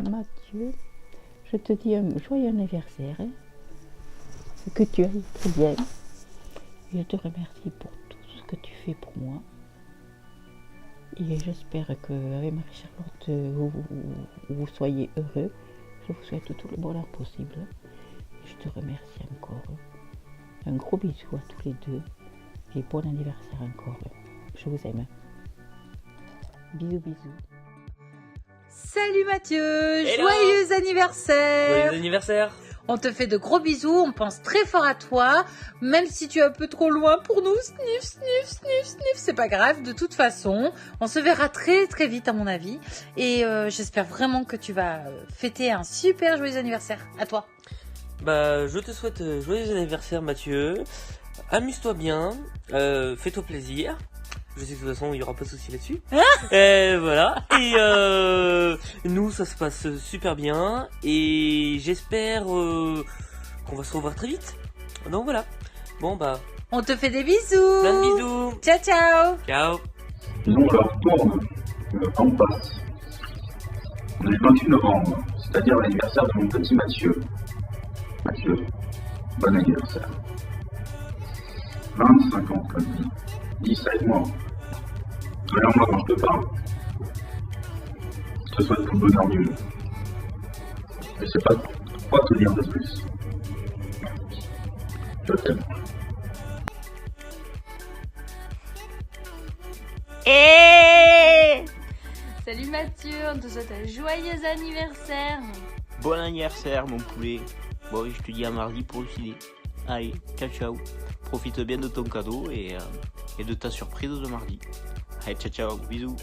Mathieu, je te dis un joyeux anniversaire, hein, que tu ailles très bien. Je te remercie pour tout ce que tu fais pour moi. Et j'espère qu'avec Marie-Charlotte, vous soyez heureux. Je vous souhaite tout le bonheur possible. Je te remercie encore. Un gros bisou à tous les deux. Et bon anniversaire encore. Je vous aime. Bisous, bisous. Salut Mathieu, Hello. joyeux anniversaire. Joyeux anniversaire. On te fait de gros bisous, on pense très fort à toi, même si tu es un peu trop loin pour nous, sniff, sniff, sniff, sniff, c'est pas grave, de toute façon, on se verra très très vite à mon avis, et j'espère vraiment que tu vas fêter un super joyeux anniversaire, à toi. Bah, je te souhaite joyeux anniversaire Mathieu, amuse-toi bien, fais-toi plaisir. Je sais que de toute façon il n'y aura pas de souci là-dessus. Voilà. Et nous ça se passe super bien. Et j'espère qu'on va se revoir très vite. Donc voilà. Bon bah. On te fait des bisous. Plein de bisous. Ciao ciao. Ciao. Disons l'heure tourne, le temps passe. On est le 28 novembre, c'est-à-dire l'anniversaire de mon petit Mathieu. Mathieu, bon anniversaire. 25 ans comme dit. 17 mois. Alors moi quand je te parle, je te souhaite tout le bonheur du monde. Je sais pas quoi te dire de plus. Je t'aime. Salut Mathieu, on te souhaite un joyeux anniversaire. Bon anniversaire mon poulet. Bon, je te dis à mardi pour le ciné. Allez, ciao ciao. Profite bien de ton cadeau et de ta surprise de mardi. Allez, ciao ciao, bisous.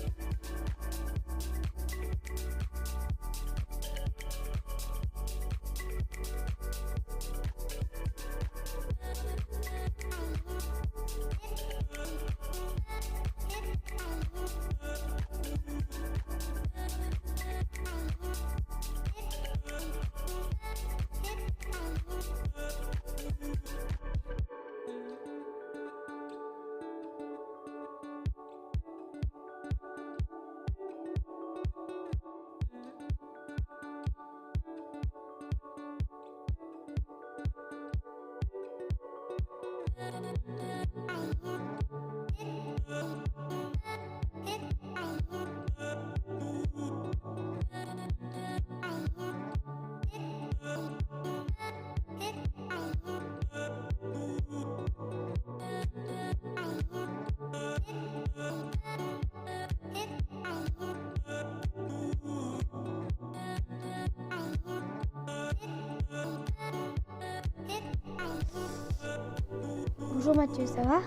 Bonjour Mathieu, ça va?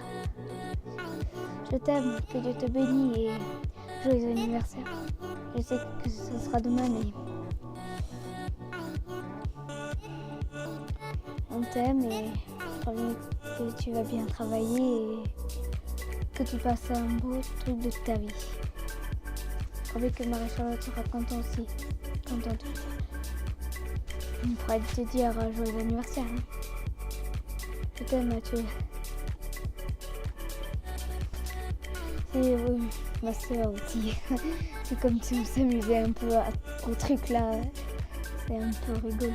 Je t'aime, que Dieu te bénisse et joyeux anniversaire. Je sais que ce sera demain, mais on t'aime et je crois bien que tu vas bien travailler et que tu passes un beau truc de ta vie. Je crois bien que Marie-Charlotte sera contente aussi. Contente. On pourra te dire joyeux anniversaire. Hein. Je t'aime Mathieu. Et oui, ma soeur aussi. C'est comme si on s'amusait un peu au truc là. C'est un peu rigolo.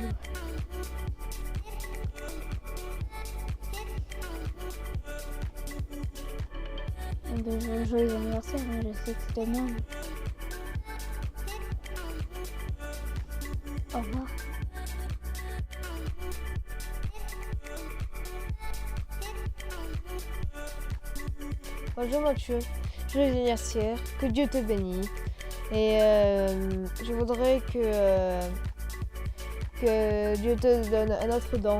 Joyeux anniversaire, hein, je sais que c'est demain. Au revoir. Bonjour Mathieu, joyeux anniversaire, que Dieu te bénisse. Et je voudrais que Dieu te donne un autre don,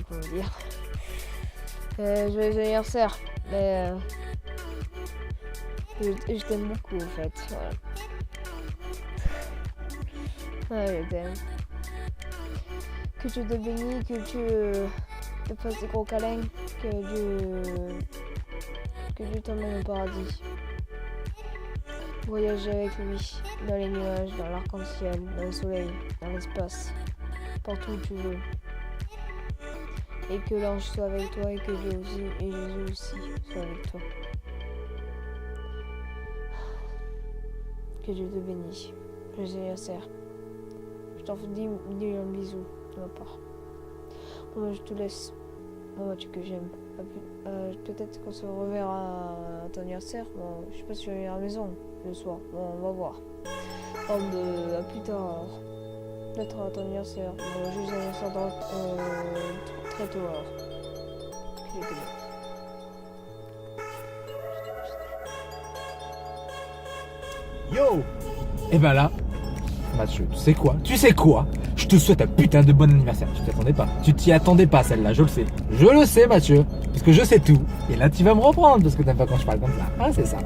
comment dire, joyeux anniversaire. Mais je t'aime beaucoup en fait. Voilà. Ouais, je t'aime. Que Dieu te bénisse, que tu te fasses des gros câlins, que Dieu t'emmène au paradis. Voyager avec lui, dans les nuages, dans l'arc-en-ciel, dans le soleil, dans l'espace, partout où tu veux. Et que l'ange soit avec toi et que Dieu aussi, et Jésus aussi soit avec toi. Que Dieu te bénisse. Joyeux anniversaire. Je t'en fais 10 millions de bisous de ma part. Bon, je te laisse. Bon, Mathieu, que j'aime. Peut-être qu'on se reverra à ton anniversaire. Bon, je sais pas si tu vas venir à la maison le soir. Bon, on va voir. À plus tard alors. Peut-être à ton anniversaire. Bon, joyeux anniversaire très tôt alors. Que Dieu te bénisse. Yo! Et ben là, Mathieu, tu sais quoi? Je te souhaite un putain de bon anniversaire. Tu t'y attendais pas. Tu t'y attendais pas celle-là, je le sais. Je le sais, Mathieu, parce que je sais tout. Et là, tu vas me reprendre parce que t'aimes pas quand je parle comme ça. Ah, c'est ça.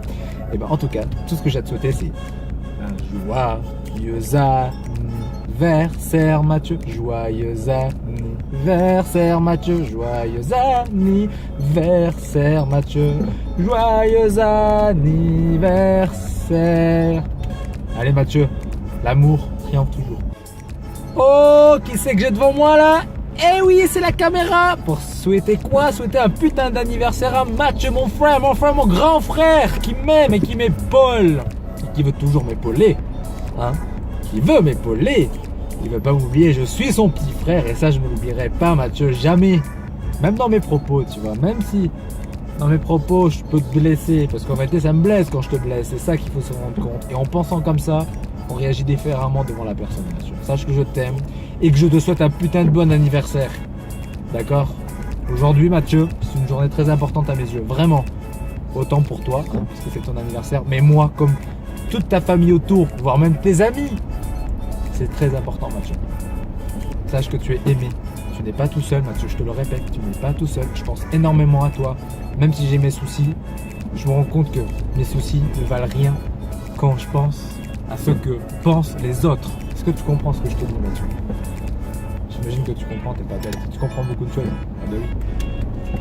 Et ben en tout cas, tout ce que j'ai à te souhaiter, c'est un joyeux anniversaire, Mathieu. Joyeux anniversaire, Mathieu. Joyeux anniversaire, Mathieu. Joyeux anniversaire. Allez, Mathieu, l'amour triomphe toujours. Oh, qui c'est que j'ai devant moi là? Eh oui, c'est la caméra. Pour souhaiter quoi? Souhaiter un putain d'anniversaire à Mathieu, mon frère, mon grand frère, qui m'aime et qui m'épaule. Et qui veut toujours m'épauler. Hein? Qui veut m'épauler. Il veut pas m'oublier, je suis son petit frère et ça je ne l'oublierai pas, Mathieu, jamais. Même dans mes propos, tu vois, même si dans mes propos je peux te blesser, parce qu'en réalité ça me blesse quand je te blesse, c'est ça qu'il faut se rendre compte. Et en pensant comme ça, on réagit différemment devant la personne, Mathieu. Sache que je t'aime et que je te souhaite un putain de bon anniversaire. D'accord? Aujourd'hui, Mathieu, c'est une journée très importante à mes yeux, vraiment. Autant pour toi, hein, parce que c'est ton anniversaire, mais moi, comme toute ta famille autour, voire même tes amis, c'est très important, Mathieu. Sache que tu es aimé. Tu n'es pas tout seul, Mathieu, je te le répète, tu n'es pas tout seul. Je pense énormément à toi. Même si j'ai mes soucis, je me rends compte que mes soucis ne valent rien quand je pense à ce que pensent les autres. Est-ce que tu comprends ce que je te dis, Mathieu? J'imagine que tu comprends, t'es pas bête. Tu comprends beaucoup de choses. Ah bah oui.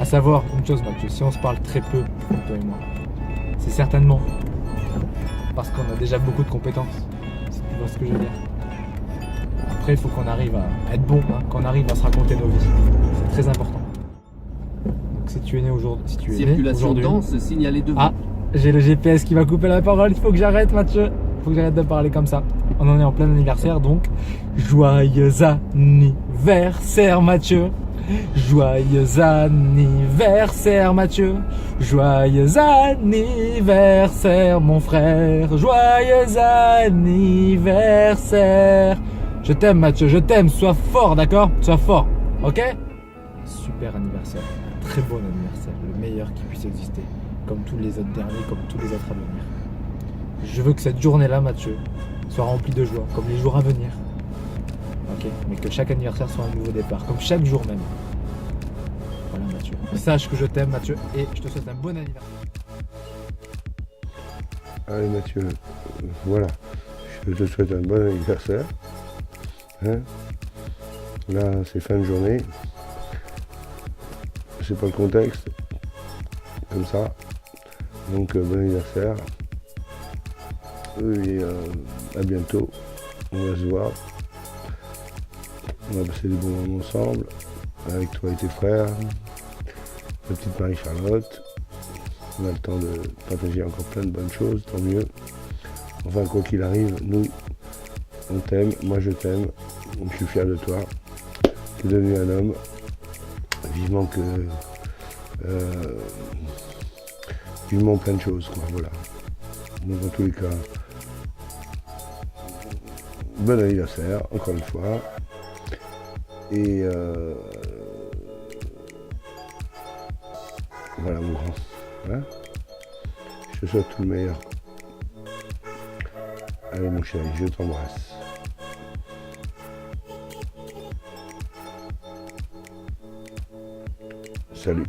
À savoir une chose, Mathieu, si on se parle très peu, toi et moi, c'est certainement parce qu'on a déjà beaucoup de compétences. Tu vois ce que je veux dire? Après, il faut qu'on arrive à être bon, hein, qu'on arrive à se raconter nos vies. C'est très important. Donc, si tu es né aujourd'hui, Circulation dense signalée devant. Ah, j'ai le GPS qui va couper la parole. Il faut que j'arrête, Mathieu. Il faut que j'arrête de parler comme ça. On en est en plein anniversaire, donc joyeux anniversaire, Mathieu. Joyeux anniversaire, Mathieu. Joyeux anniversaire, mon frère. Joyeux anniversaire. Je t'aime, Mathieu, je t'aime. Sois fort, d'accord? Sois fort, ok? Super anniversaire. Très bon anniversaire. Le meilleur qui puisse exister. Comme tous les autres derniers, comme tous les autres à venir. Je veux que cette journée-là, Mathieu, soit remplie de joie, comme les jours à venir. Ok? Mais que chaque anniversaire soit un nouveau départ, comme chaque jour même. Voilà, Mathieu. Sache que je t'aime, Mathieu, et je te souhaite un bon anniversaire. Allez, Mathieu, voilà. Je te souhaite un bon anniversaire. Hein? Là, c'est fin de journée. C'est pas le contexte. Comme ça. Donc, bon anniversaire. Et à bientôt. On va se voir. On va passer des bons moments ensemble. Avec toi et tes frères. La petite Marie-Charlotte. On a le temps de partager encore plein de bonnes choses, tant mieux. Enfin, quoi qu'il arrive, nous, on t'aime, moi je t'aime, je suis fier de toi. Tu es devenu un homme. Vivement que... vivement plein de choses, quoi, voilà. Donc dans tous les cas, bon anniversaire, encore une fois. Et voilà mon grand. Hein, je te souhaite tout le meilleur. Allez mon chéri, je t'embrasse. Salut.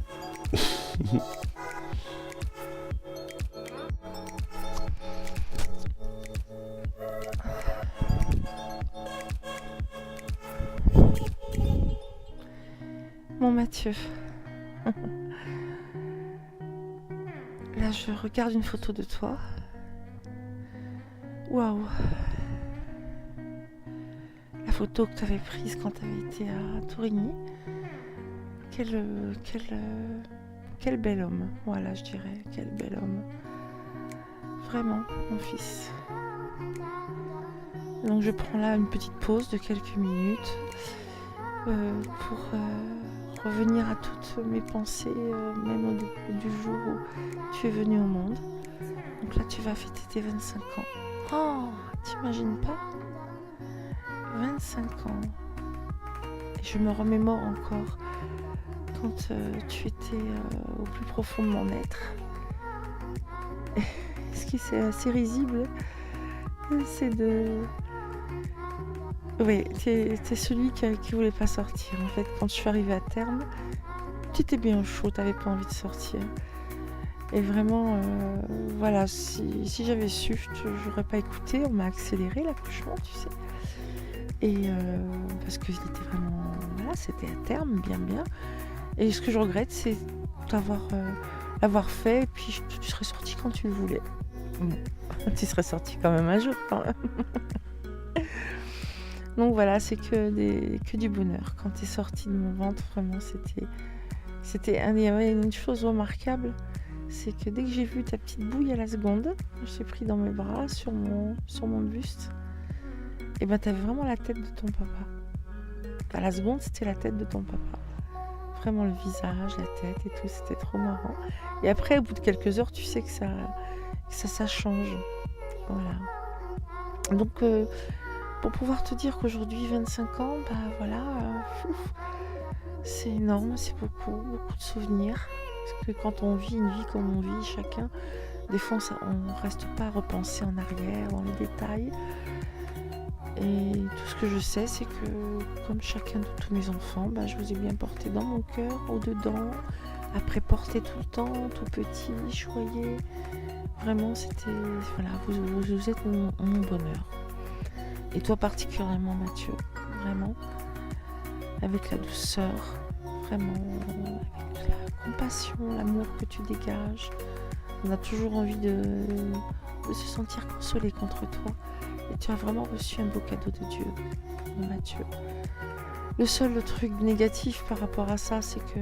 Mon Mathieu. Là, je regarde une photo de toi. Waouh. La photo que tu avais prise quand tu avais été à Tourigny. Quel bel homme. Voilà, je dirais. Quel bel homme. Vraiment, mon fils. Donc je prends là une petite pause de quelques minutes pour revenir à toutes mes pensées, même au début du jour où tu es venu au monde. Donc là tu vas fêter tes 25 ans. Oh, t'imagines pas? 25 ans. Et je me remémore encore quand tu étais au plus profond de mon être. Ce qui c'est assez risible, c'est de... Oui, t'es celui qui voulait pas sortir. En fait, quand je suis arrivée à terme, tu étais bien au chaud, t'avais pas envie de sortir. Et vraiment, voilà, si j'avais su, j'aurais pas écouté. On m'a accéléré l'accouchement, tu sais. Et parce que c'était vraiment, voilà, c'était à terme, bien. Et ce que je regrette, c'est l'avoir fait. Et puis tu serais sorti quand tu le voulais. Bon, tu serais sorti quand même un jour, quand même. Donc voilà, c'est que du bonheur. Quand tu es sorti de mon ventre, vraiment, il y avait une chose remarquable, c'est que dès que j'ai vu ta petite bouille à la seconde, je t'ai pris dans mes bras, sur mon buste, et ben t'avais vraiment la tête de ton papa. À la seconde, c'était la tête de ton papa. Vraiment le visage, la tête et tout, c'était trop marrant. Et après, au bout de quelques heures, tu sais que ça change. Voilà. Donc... pour pouvoir te dire qu'aujourd'hui, 25 ans, bah voilà, c'est énorme, c'est beaucoup de souvenirs. Parce que quand on vit une vie comme on vit chacun, des fois on reste pas à repenser en arrière, dans les détails. Et tout ce que je sais, c'est que comme chacun de tous mes enfants, bah, je vous ai bien porté dans mon cœur, au-dedans, après porté tout le temps, tout petit, choyé. Vraiment, c'était, voilà, vous êtes mon bonheur. Et toi particulièrement, Mathieu, vraiment, avec la douceur, vraiment, avec la compassion, l'amour que tu dégages. On a toujours envie de se sentir consolé contre toi. Et tu as vraiment reçu un beau cadeau de Dieu, mon Mathieu. Le seul truc négatif par rapport à ça, c'est que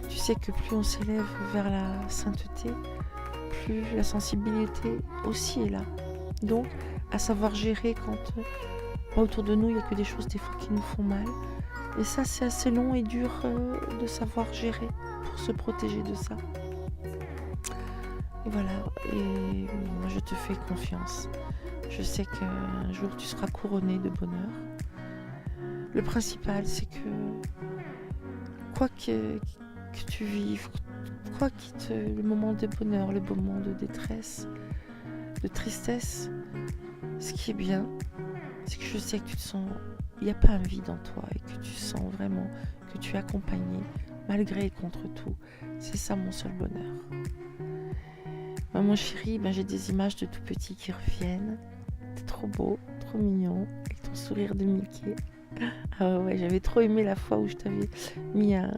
tu sais que plus on s'élève vers la sainteté, plus la sensibilité aussi est là. Donc, à savoir gérer quand autour de nous, il n'y a que des choses des fois qui nous font mal. Et ça, c'est assez long et dur de savoir gérer pour se protéger de ça. Et voilà, et moi je te fais confiance. Je sais qu'un jour tu seras couronné de bonheur. Le principal, c'est que quoi que tu vives, quoi quitte le moment de bonheur, le moment de détresse, de tristesse, ce qui est bien, c'est que je sais que tu te sens, il n'y a pas un vide en toi et que tu sens vraiment que tu es accompagné malgré et contre tout. C'est ça mon seul bonheur. Mon chéri, j'ai des images de tout petit qui reviennent. T'es trop beau, trop mignon, avec ton sourire de Mickey. Ah ouais, j'avais trop aimé la fois où je t'avais mis un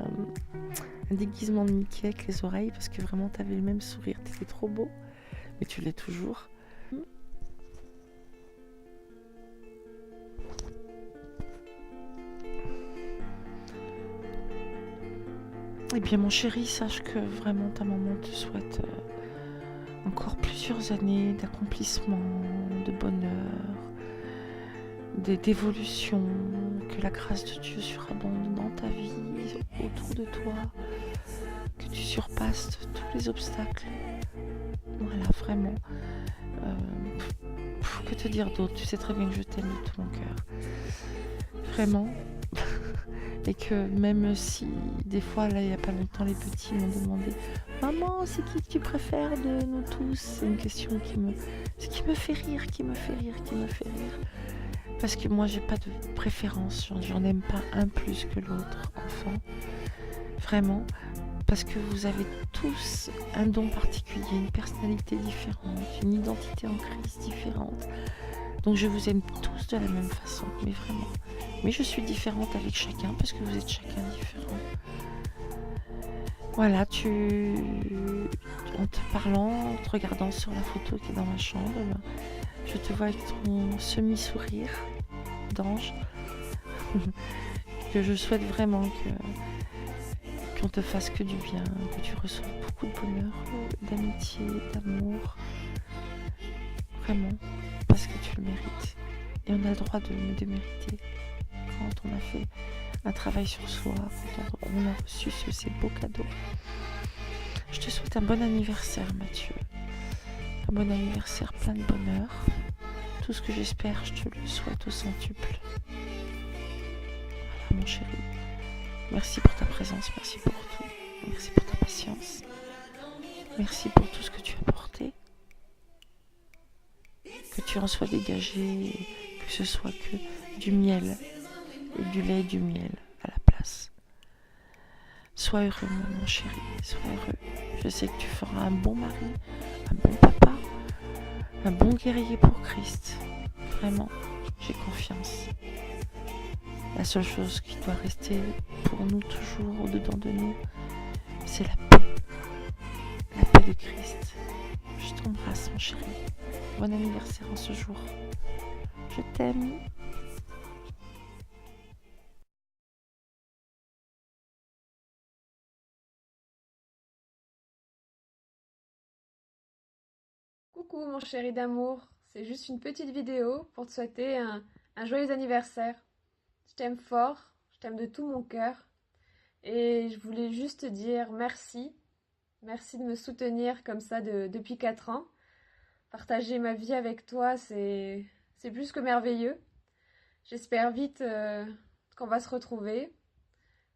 déguisement de Mickey avec les oreilles parce que vraiment t'avais le même sourire, t'étais trop beau, mais tu l'es toujours. Eh bien mon chéri, sache que vraiment ta maman te souhaite encore plusieurs années d'accomplissement, de bonheur, d'évolution, que la grâce de Dieu surabonde dans ta vie, autour de toi, que tu surpasses tous les obstacles. Voilà, vraiment. Que te dire d'autre? Tu sais très bien que je t'aime de tout mon cœur. Vraiment. Et que même si des fois, là, il n'y a pas longtemps, les petits m'ont demandé « Maman, c'est qui que tu préfères de nous tous ?» C'est une question qui me fait rire. Parce que moi, j'ai pas de préférence. J'en aime pas un plus que l'autre, enfant. Vraiment. Parce que vous avez tous un don particulier, une personnalité différente, une identité en crise différente. Donc je vous aime tous de la même façon, mais vraiment. Mais je suis différente avec chacun parce que vous êtes chacun différent. Voilà, en te parlant, en te regardant sur la photo qui est dans ma chambre, je te vois avec ton semi-sourire d'ange. Que je souhaite vraiment qu'on te fasse que du bien, que tu reçoives beaucoup de bonheur, d'amitié, d'amour. Vraiment. Parce le mérite. Et on a le droit de le démériter. Quand on a fait un travail sur soi, quand on a reçu ces beaux cadeaux. Je te souhaite un bon anniversaire, Mathieu. Un bon anniversaire plein de bonheur. Tout ce que j'espère, je te le souhaite au centuple. Voilà, mon chéri. Merci pour ta présence, merci pour tout. Merci pour ta patience. Merci pour tout ce que tu as porté. Que tu en sois dégagé, que ce soit que du miel, et du lait et du miel à la place. Sois heureux, mon chéri, sois heureux. Je sais que tu feras un bon mari, un bon papa, un bon guerrier pour Christ. Vraiment, j'ai confiance. La seule chose qui doit rester pour nous toujours au-dedans de nous, c'est la paix. La paix de Christ. Je t'embrasse, mon chéri. Bon anniversaire en ce jour. Je t'aime. Coucou mon chéri d'amour, c'est juste une petite vidéo pour te souhaiter un joyeux anniversaire. Je t'aime fort, je t'aime de tout mon cœur et je voulais juste te dire merci. Merci de me soutenir comme ça depuis 4 ans. Partager ma vie avec toi, c'est plus que merveilleux. J'espère vite qu'on va se retrouver.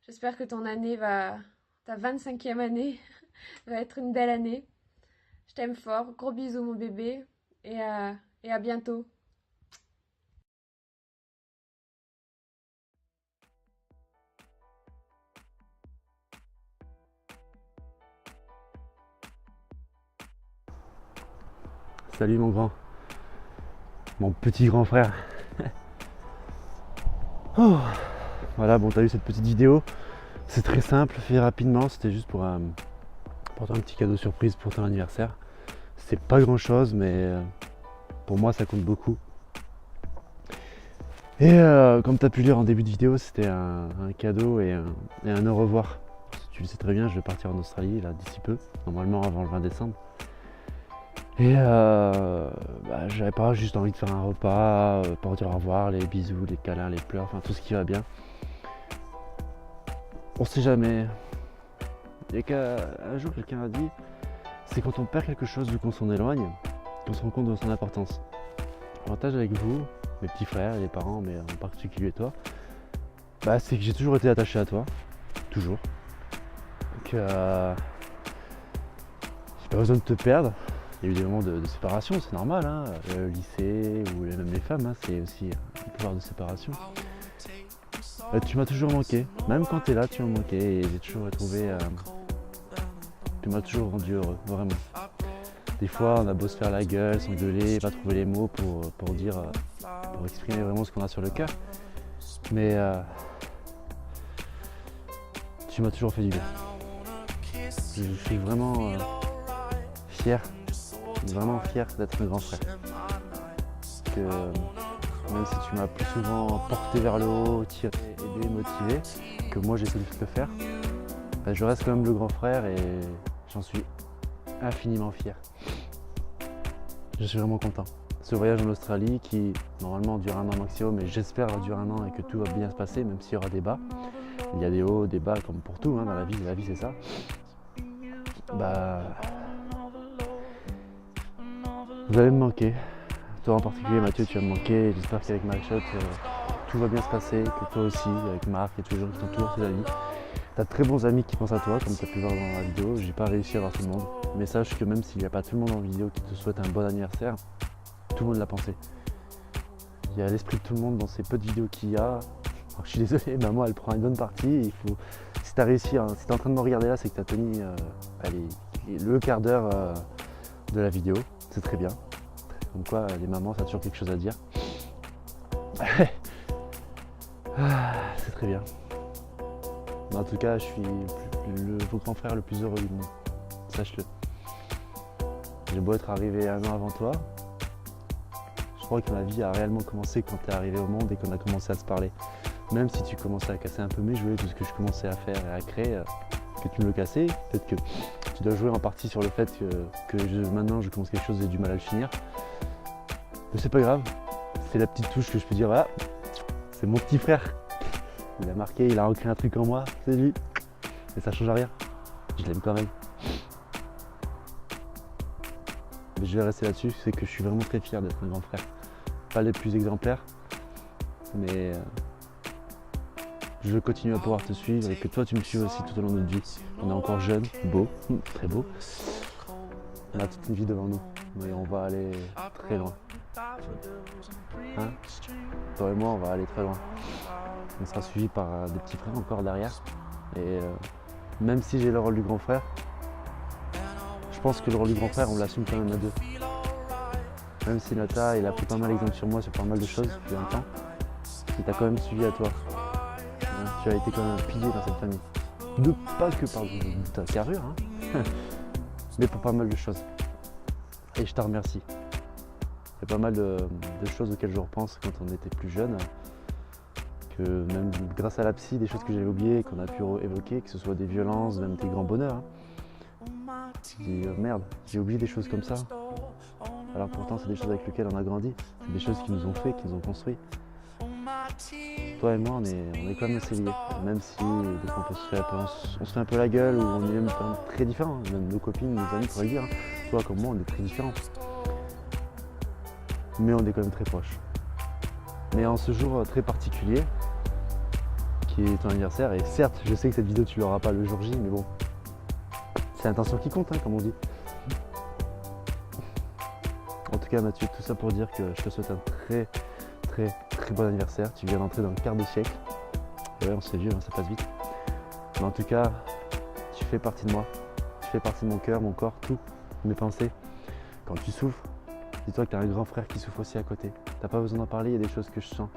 J'espère que ton année ta 25e année va être une belle année. Je t'aime fort, gros bisous mon bébé et à bientôt. Salut mon grand, mon petit grand frère. Oh, voilà, bon, t'as vu cette petite vidéo, c'est très simple, fait rapidement, c'était juste pour apporter un petit cadeau surprise pour ton anniversaire. C'est pas grand chose, mais pour moi ça compte beaucoup. Et comme tu as pu lire en début de vidéo, c'était un cadeau et un au revoir. Tu le sais très bien, je vais partir en Australie là d'ici peu, normalement avant le 20 décembre. Et j'avais pas juste envie de faire un repas pour dire au revoir, les bisous, les câlins, les pleurs, enfin tout ce qui va bien. On sait jamais. Il y a qu'un jour quelqu'un a dit, c'est quand on perd quelque chose ou qu'on s'en éloigne, qu'on se rend compte de son importance. L'avantage avec vous, mes petits frères, les parents, mais en particulier toi, c'est que j'ai toujours été attaché à toi, toujours. Donc j'ai pas besoin de te perdre. Il y a eu des moments de séparation, c'est normal, hein. Le lycée ou même les femmes, hein, c'est aussi un pouvoir de séparation. Tu m'as toujours manqué, même quand tu es là, tu m'as manqué et j'ai toujours trouvé. Tu m'as toujours rendu heureux, vraiment. Des fois, on a beau se faire la gueule, s'engueuler, pas trouver les mots pour exprimer vraiment ce qu'on a sur le cœur, mais tu m'as toujours fait du bien. Je suis vraiment fier. Vraiment fier d'être un grand frère. Que même si tu m'as plus souvent porté vers le haut, tiré, aidé, motivé, que moi j'ai pu le faire, je reste quand même le grand frère et j'en suis infiniment fier. Je suis vraiment content. Ce voyage en Australie qui normalement dure 1 an maximum, mais j'espère durer 1 an et que tout va bien se passer, même s'il y aura des bas. Il y a des hauts, des bas comme pour tout, hein, dans la vie c'est ça. Vous allez me manquer, toi en particulier Mathieu, tu vas me manquer. J'espère qu'avec Marie-Shot, tout va bien se passer, que toi aussi, avec Marc et tous les gens qui t'entourent, tes amis. Tu as de très bons amis qui pensent à toi, comme tu as pu voir dans la vidéo. J'ai pas réussi à voir tout le monde, mais sache que même s'il n'y a pas tout le monde en vidéo qui te souhaite un bon anniversaire, tout le monde l'a pensé. Il y a l'esprit de tout le monde dans ces peu de vidéos qu'il y a. Alors, je suis désolé, maman elle prend une bonne partie. Si tu as réussi, hein, si tu es en train de me regarder là, c'est que tu as tenu le quart d'heure de la vidéo. C'est très bien. Comme quoi, les mamans, ça a toujours quelque chose à dire. C'est très bien. Mais en tout cas, je suis le grand frère le plus heureux du monde. Sache-le. J'ai beau être arrivé 1 an avant toi. Je crois que ma vie a réellement commencé quand tu es arrivé au monde et qu'on a commencé à se parler. Même si tu commençais à casser un peu mes jouets, tout ce que je commençais à faire et à créer, que tu me le cassais, peut-être que tu dois jouer en partie sur le fait que maintenant je commence quelque chose et j'ai du mal à le finir. Mais c'est pas grave, c'est la petite touche que je peux dire, voilà, c'est mon petit frère. Il a marqué, il a ancré un truc en moi, c'est lui. Et ça change rien. Je l'aime quand même. Mais je vais rester là-dessus, c'est que je suis vraiment très fier d'être un grand frère. Pas les plus exemplaires, mais je veux continuer à pouvoir te suivre et que toi tu me suives aussi tout au long de notre vie. On est encore jeunes, beaux, très beaux. On a toute une vie devant nous, mais on va aller très loin. Hein? Toi et moi, on va aller très loin. On sera suivi par des petits frères encore derrière. Et même si j'ai le rôle du grand frère, je pense que le rôle du grand frère, on l'assume quand même à deux. Même si Nata, il a pris pas mal d'exemples sur moi sur pas mal de choses depuis un temps, il t'a quand même suivi à toi. Hein, tu as été quand même un pilier dans cette famille. Pas que par ta carrure, hein, mais pour pas mal de choses. Et je te remercie. Il y a pas mal de choses auxquelles je repense quand on était plus jeune, que même grâce à la psy, des choses que j'avais oubliées, qu'on a pu évoquer, que ce soit des violences, même des grands bonheurs. Hein. Je dis merde, j'ai oublié des choses comme ça. Alors pourtant c'est des choses avec lesquelles on a grandi, c'est des choses qui nous ont fait, qui nous ont construit. Toi et moi on est quand même assez liés, même si des fois on se fait un peu la gueule ou on est même très différents, hein. Même nos copines, nos amis pourraient le dire, hein. Toi comme moi on est très différents. Mais on est quand même très proches. Mais en ce jour très particulier, qui est ton anniversaire, et certes je sais que cette vidéo tu l'auras pas le jour J, mais bon, c'est l'intention qui compte, hein, comme on dit. En tout cas Mathieu, tout ça pour dire que je te souhaite un très bon anniversaire. Tu viens d'entrer dans le quart de siècle. Et ouais, on s'est vieux, hein, ça passe vite. Mais en tout cas, tu fais partie de moi. Tu fais partie de mon cœur, mon corps, tout, mes pensées. Quand tu souffres, dis-toi que tu as un grand frère qui souffre aussi à côté. T'as pas besoin d'en parler, il y a des choses que je sens.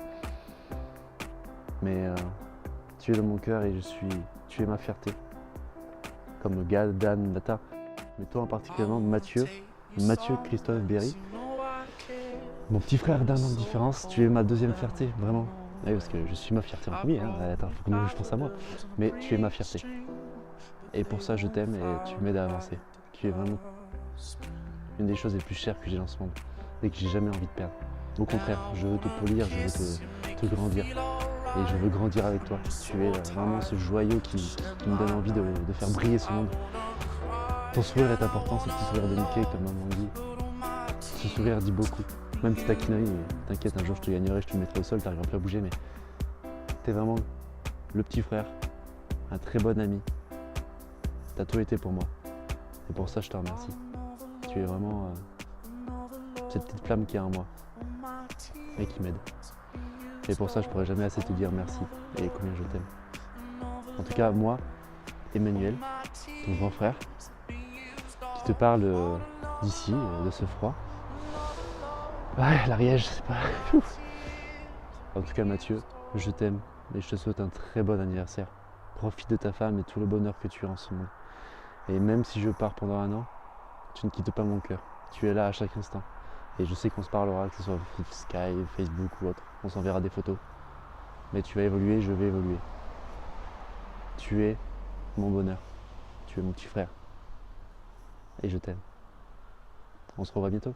Mais tu es dans mon cœur et tu es ma fierté. Comme Gad, Dan, Nata. Mais toi en particulièrement, Mathieu Christophe Berry. Mon petit frère d'un an de différence, tu es ma deuxième fierté, vraiment. Oui, parce que je suis ma fierté en premier, hein. Attends, faut que je pense à moi. Mais tu es ma fierté. Et pour ça, je t'aime et tu m'aides à avancer. Tu es vraiment une des choses les plus chères que j'ai dans ce monde et que j'ai jamais envie de perdre. Au contraire, je veux te polir, je veux te grandir. Et je veux grandir avec toi. Tu es vraiment ce joyau qui me donne envie de faire briller ce monde. Ton sourire est important, ce petit sourire de Mickey, comme maman dit. Ce sourire dit beaucoup. Même si taquinerie, t'inquiète, un jour je te gagnerai, je te mettrai au sol, t'arriveras plus à bouger, mais t'es vraiment le petit frère, un très bon ami. T'as tout été pour moi. Et pour ça, je te remercie. Tu es vraiment cette petite flamme qui est en moi et qui m'aide. Et pour ça, je pourrais jamais assez te dire merci et combien je t'aime. En tout cas, moi, Emmanuel, ton grand frère, qui te parle d'ici, de ce froid. Ouais, l'Ariège, c'est pas... En tout cas, Mathieu, je t'aime et je te souhaite un très bon anniversaire. Profite de ta femme et tout le bonheur que tu as en ce moment. Et même si je pars pendant un an, tu ne quittes pas mon cœur. Tu es là à chaque instant. Et je sais qu'on se parlera, que ce soit Skype, Facebook ou autre. On s'enverra des photos. Mais tu vas évoluer, je vais évoluer. Tu es mon bonheur. Tu es mon petit frère. Et je t'aime. On se revoit bientôt.